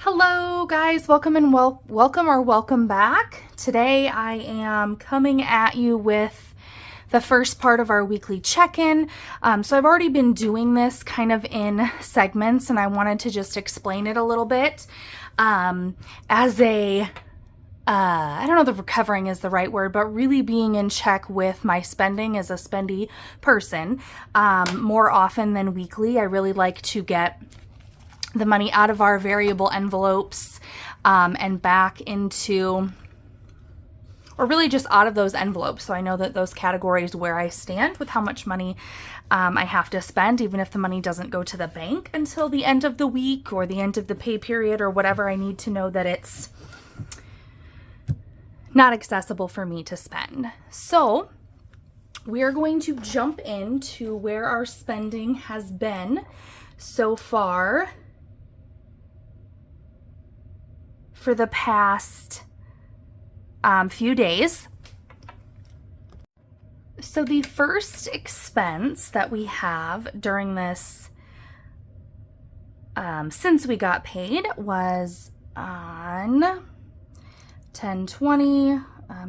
Hello guys, welcome back. Today I am coming at you with the first part of our weekly check-in. So I've already been doing this kind of in segments, and I wanted to just explain it a little bit as a I don't know if recovering is the right word, but really being in check with my spending as a spendy person. More often than weekly, I really like to get the money out of our variable envelopes and back into, or really just out of those envelopes. So I know that those categories where I stand with how much money I have to spend, even if the money doesn't go to the bank until the end of the week or the end of the pay period or whatever, I need to know that it's not accessible for me to spend. So we are going to jump into where our spending has been so far for the past few days. So the first expense that we have during this, since we got paid, was on 10/20.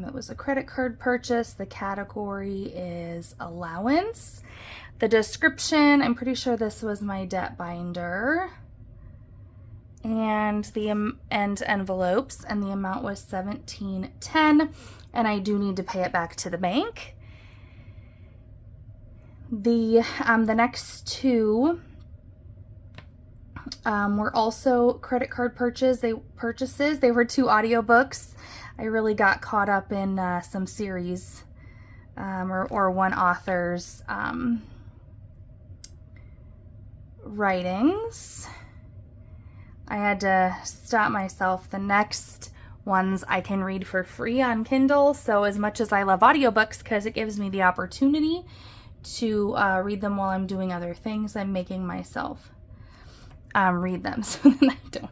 It was a credit card purchase. The category is allowance. The description, I'm pretty sure this was my debt binder. And the end envelopes, and the amount was $17.10, and I do need to pay it back to the bank. The next two were also credit card purchases. They were two audiobooks. I really got caught up in some series or one author's writings. I had to stop myself. The next ones I can read for free on Kindle. So as much as I love audiobooks because it gives me the opportunity to read them while I'm doing other things, I'm making myself read them so that I don't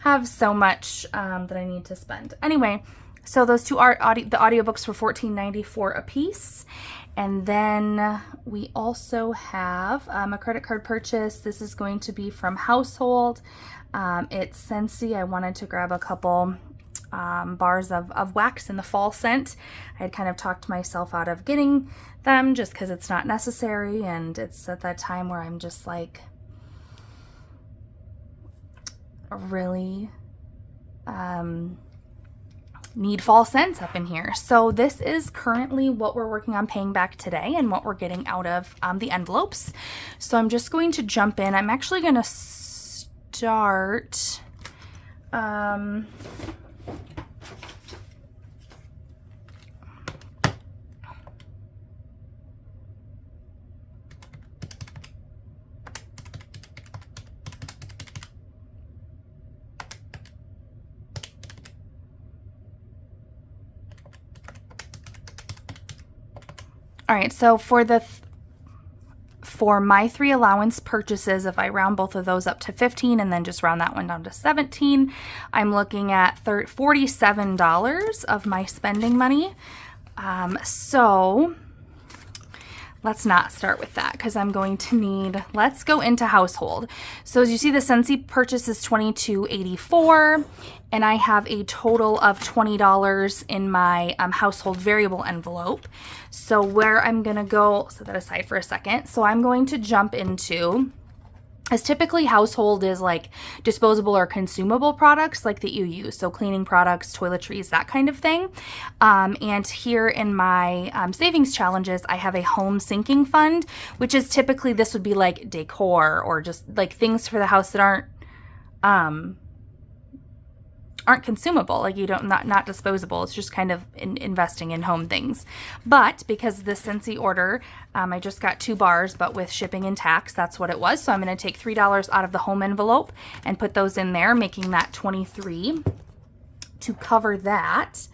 have so much that I need to spend. Anyway, so those two the audiobooks were $14.94 a piece. And then we also have a credit card purchase. This is going to be from Household. It's Scentsy. I wanted to grab a couple bars of wax in the fall scent. I had kind of talked myself out of getting them just because it's not necessary, and it's at that time where I'm just like really need fall scents up in here. So this is currently what we're working on paying back today and what we're getting out of the envelopes. So I'm just going to jump in. I'm actually going to start all right, so for my three allowance purchases, if I round both of those up to 15 and then just round that one down to 17, I'm looking at $47 of my spending money. So let's not start with that because I'm going to need, let's go into Household. So as you see, the Scentsy purchase is $22.84, and I have a total of $20 in my Household variable envelope. So where I'm gonna go, set that aside for a second. So I'm going to jump into, as typically Household is like disposable or consumable products like that you use. So cleaning products, toiletries, that kind of thing. And here in my savings challenges, I have a home sinking fund, which is typically, this would be like decor or just like things for the house that aren't consumable, like you don't, not disposable. It's just kind of investing in home things. But because the Scentsy order, I just got 2 bars, but with shipping and tax, that's what it was. So I'm going to take $3 out of the home envelope and put those in there, making that 23 to cover that.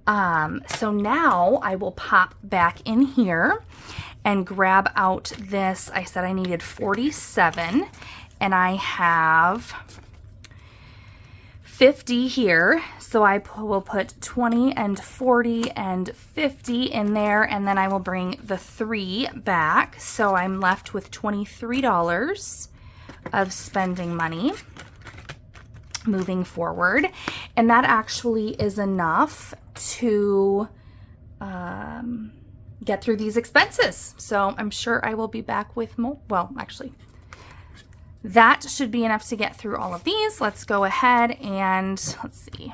So now I will pop back in here and grab out this. I said I needed 47, and I have 50 here, so I will put 20 and 40 and 50 in there, and then I will bring the 3 back, so I'm left with $23 of spending money. moving forward. And that actually is enough to get through these expenses. So I'm sure I will be back with more. Well, actually, that should be enough to get through all of these. Let's go ahead and let's see.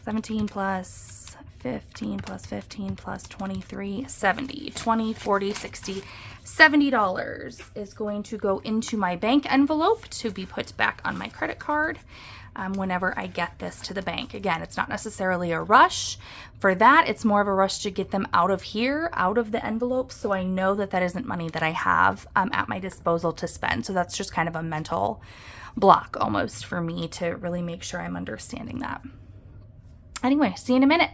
17 plus 15 plus 15 plus 23, 70, 20, 40, 60, $70 is going to go into my bank envelope to be put back on my credit card whenever I get this to the bank. Again, it's not necessarily a rush for that. It's more of a rush to get them out of here, out of the envelope, so I know that that isn't money that I have at my disposal to spend. So that's just kind of a mental block almost for me to really make sure I'm understanding that. Anyway, see you in a minute.